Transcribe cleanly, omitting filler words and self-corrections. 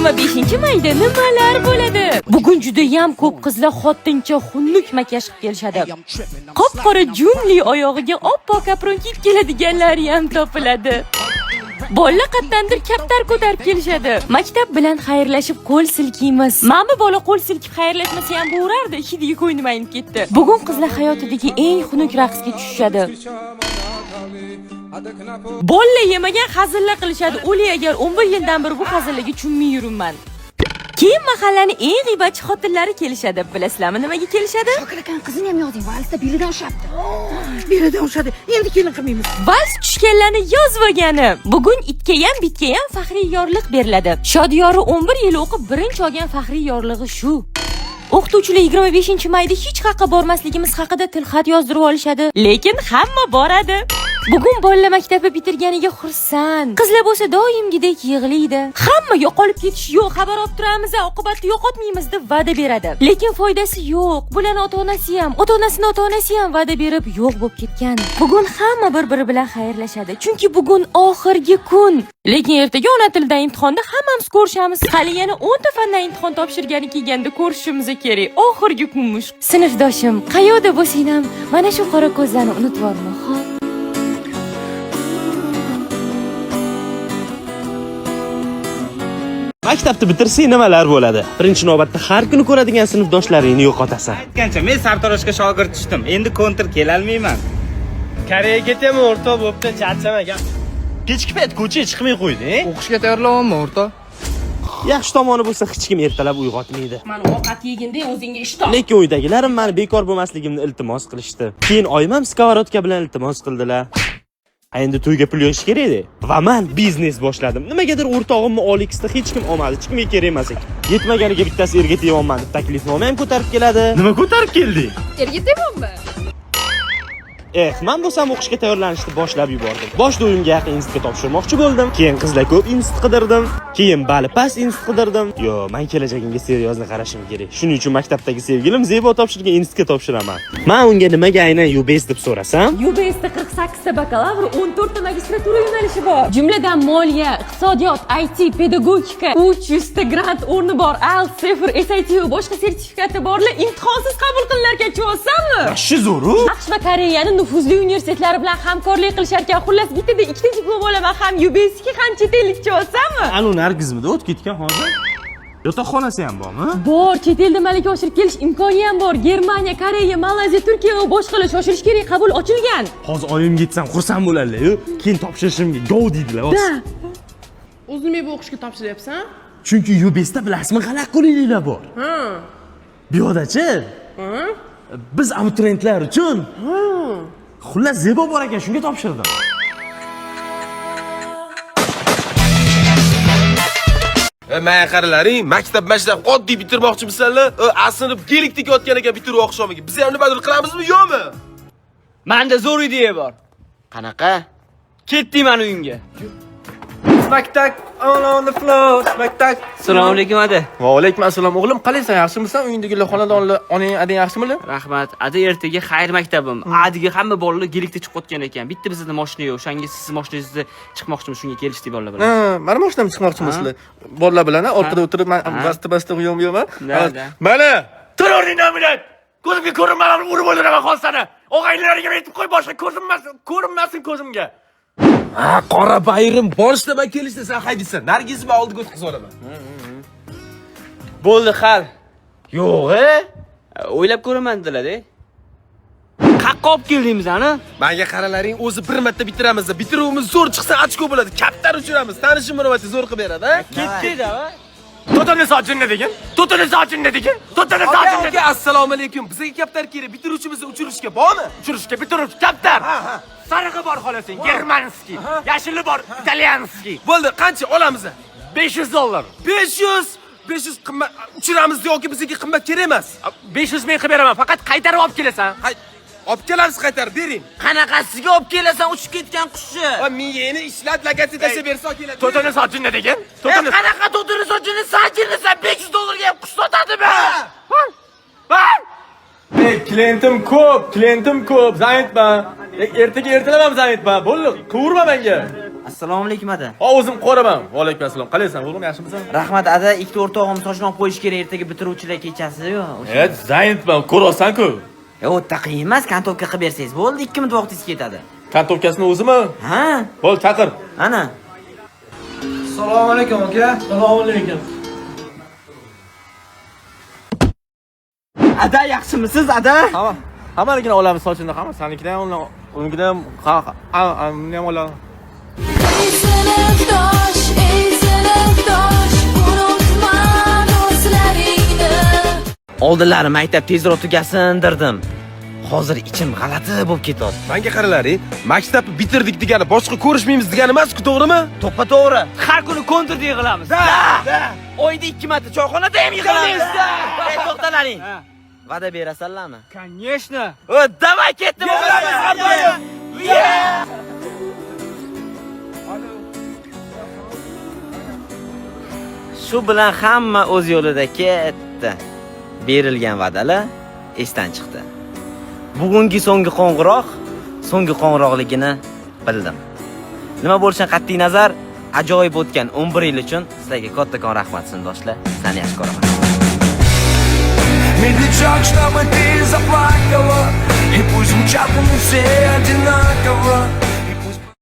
25-mayda nimalar bo'ladi? Bugun juda ham ko'p qizlar xotincha xunuk makiyaj qilib kelishadi. Qop-qora junli oyog'iga oppoq apron kiyib keladiganlari ham topiladi. Bola qatdandir kaptar ko'tarib kelishadi. Maktab bilan xayrlashib qo'l silkiymiz. Mana bola qo'l silkib xayrlashmasa ham bo'rardi, hidiga ko'nglim aynib ketdi. Bugun qizlar hayotidagi eng xunuk raqsga tushishadi. Bolla yemagan hazillar qilishadi. O'li agar 11 yildan beri bu hazillarga tushunmay yuribman. Keyin mahallaning eng g'iybatchi xotinlari kelishadi. Bilasizlarmi nimaga kelishadi? Shokilakan qizini ham yording, valsda belidan ushapti. Belidan ushadi. Endi kelin qilmaymiz. Vals tushganlarni yozib olgani. Bugun itga ham bitga ham faxriy yorliq beriladi. Shodiyori 11 yil o'qib birinchi olgan faxriy yorlig'i shu. O'qituvchilar 25-mayda hech qayerga bormasligimiz haqida tilxat yozdirib olishadi, lekin hamma boradi. Bugun bolalar maktabni bitirganiga xursand. Qizlar bo'lsa doimgidek yig'laydi. Hamma yo'qolib ketish yo'q, xabar olib turamiz, oqibatni yo'qotmaymiz deb va'da beradi. Lekin foydasi yo'q. Bularning ota-onasi ham va'da berib yo'q bo'lib ketgan. Bugun hamma bir-biri bilan xayrlashadi, chunki bugun oxirgi kun. Lekin ertaga ona tilidan imtihonda hammamiz ko'rishamiz. Hali yana 10 ta fandan imtihon topshirgani kelganda ko'rishimiz kerak. Oxirgi kunmish. Sinfdoshim, qayerda bo'lsang ham mana shu qora ko'zlarni unutib olma, xo'p? Maktabni bitirsang nimalar bo'ladi? Birinchi navbatda har kuni ko'radigan sinfdoshlaringni yo'qotasan. Aytgancha, men sartaroshga shogird tushdim. Endi kontr kela olmayman. Koreyaga ketaman, o'rtoq, bo'pti, charchamagan. Kechki payt ko'chaga chiqmay qo'yding. O'qishga tayyorlanmanmi, o'rtoq? Yaxshi tomoni bo'lsa hech kim ertalab uyg'otmaydi. Mana ovqat yeganda o'zingga ish top. Lekin uydagilarim meni bekor bo'lmasligimni iltimos qilishdi. Keyin oyimam skоворodka bilan iltimos qildilar. Endi to'yga pul yig'ish kerak edi. Va men biznes boshladim. Nimagadir o'rtog'imni Olixda hech kim olmadi, hech kimga kerak emas ekan. Yetmaganiga bittasi erga teyapman deb taklifnoma ham ko'tarib keladi. Nima ko'tarib kelding? Erga tegmanmi? Men bo'lsam o'qishga tayyorlanishni boshlab yubordim. Boshda uyimga yaqin institutga topshirmoqchi bo'ldim. Keyin qizlar ko'p institut qidirdim. Keyin bali past institut qidirdim. Men kelajagimga seryozni qarashim kerak. Shuning uchun maktabdagi sevgilim Zebo topshirgan institutga topshiraman. Men unga nimaga aynan UBS deb so'rasam, UBSda 48 ta bakalavr, 14 ta magistratura yo'nalishi bor. Jumladan moliya, iqtisodiyot, IT, pedagogika, 300 ta grant o'rni bor, IELTS, TOEFL, SAT va boshqa sertifikati borlar imtihonsiz qabul qilinarkan, tushunsanmi? Yaxshi zo'ru. AQSh va Koreyaning nufuzli universitetlari bilan hamkorlik qilishar ekan. Xullas, bittada ikkita diplom olaman, ham UBSga ham chet ellik, tushunsanmi? Anu Nargizmida o'tib ketgan hozir. Yotoqxonasi ham bormi? Bor, chet elda malaka oshirib kelish imkoni ham bor. Germaniya, Koreya, Malayziya, Turkiya va boshqalar shoshilish kerak, qabul ochilgan. Hozir oyimga yetsam xursand bo'ladilar-ku. Keyin topshirishimga go deydilar. O'zing bu o'qishga topshiryapsan? Chunki UBSda bilasizmi, g'alaq qulayliklar bor. Bu yo'dachi? Biz abituriyentlar uchun. Xullas Zebo bor ekan, shunga topshirdim. Maya qaralaring, maktab oddiy bitirmoqchimisanlar? Aslida gelikdek yotgan ekan bitiruv oqshomiga. Biz ham nimadir qilamizmi, yo'qmi? Menda zo'r idea bor. Qanaqa? Ketdim men uyimga. Smaktak on the floor, smaktak. Assalomu alaykum adi. Va alaykum assalom o'g'lim, qalaysan, yaxshimisan? Uyingdagilar, xonadonlar, onang, adang yaxshimilar? Rahmat. Adi ertaga xayr maktabim. Adiga hamma bolalar gelikda chiqib o'tgan ekan. Bitta bizning mashina yo'q. O'shanga siz mashinangizda chiqmoqchimiz, shunga kelishdik bolalar bilan. Mana mashinamga chiqmoqchimisizlar? Bolalar bilan orqada o'tirib, men basta uyim-uyim. Mana, tur o'rningdan minat. Ko'zimga ko'rinmagan urib o'ldiraman xolsani. O'g'aylarga aytib qo'y, boshqa ko'rinmasin ko'zimga. Qora bayrim borishda men kelishda sen haydaysan. Nargizmi oldiga o'tkazib olaman. Bo'ldi, xal. Yo'q-e? O'ylab ko'raman dedilar-da. Qaqqa olib keldingiz ana? Menga qaralaring, o'zi bir marta bitiramiz. Bitiruvimiz zo'r chiqsa ochko bo'ladi. Kaptar uchiramiz. Tanishim munosabati zo'r qilib beradi, ha? Ketdik-da. To'tani sochin ne degan? To'tani sochin ne degan? To'tani sochin ne degan? Assalomu alaykum. Bizga kaptar kerak. Bitiruvchimizni uchirishga bormi? Uchirishga bitiruvchi kaptar. Sarig'i bor xolasing, germanskiy. Yashili bor, italyanskiy. Bo'ldi, qancha olamiz? $500. 500 qimmat uchiramiz yoki bizga qimmat kerak emas. 500 ming qilib beraman, faqat qaytarib olib kelasan. Olib kelamiz, qaytarib bering. Qanaqasiga olib kelasan, uchib ketgan qushni? Miyeni ishlat, lagatsiya bersa keladi. To'tani sochin ne degan? Qanaqa to'tani sochini sachirsan $500 ga ham qush sotadimi? Klientim ko'p, zamitman. Ertaga ertalab ham zamitman. Bo'ldi, quvurma menga. Assalomu alaykum ada. O'zim qo'raman. Va alaykum assalom. Qalaysan, o'g'lim, yaxshimisan? Rahmat ada, ikkita o'rtog'im sochini olib qo'yish kerak ertaga bitiruvchilar kechasi-yu. Zaynitman, ko'rasan-ku. O'ta qiyin emas, kantovka qilib bersangiz bo'ldi, 2 minut vaqtingiz ketadi. Kantovkasini o'zimi? Ha? Bo'l, chaqir. Ana. Assalomu alaykum aka. Assalomu alaykum. Ada yaxshimisiz ada? Hammanikini olamiz sochini, hamma sanikidan ham, unikidan ham, uni ham olamiz. Oldinlari maktab tezroq tugasin dirdim. Hozir ichim g'alati bo'lib ketyapti. Menga qaralaring, maktabni bitirdik degani boshqa ko'rishmaymiz degani emas-ku, to'g'rimi? To'ppa to'g'ri. Har kuni kontrda yig'ilamiz. Oyda 2 marta choyxonada ham yig'ilamiz. To'xtalaring. Va'da berasanlarmi? Конечно. Davay ketdim. Shu bilan hamma o'z yo'lida ketdi. Berilgan va'dalar esdan chiqdi. Bugungi so'nggi qo'ng'iroqligini bildim. Nima bo'lishidan qat'iy nazar, ajoyib o'tgan 11 yil uchun sizlarga kattakon rahmat sindoshlar. Sani yaxshi ko'raman. Медлячок, чтобы ты заплакала, и пусть звучат мы все одинаково.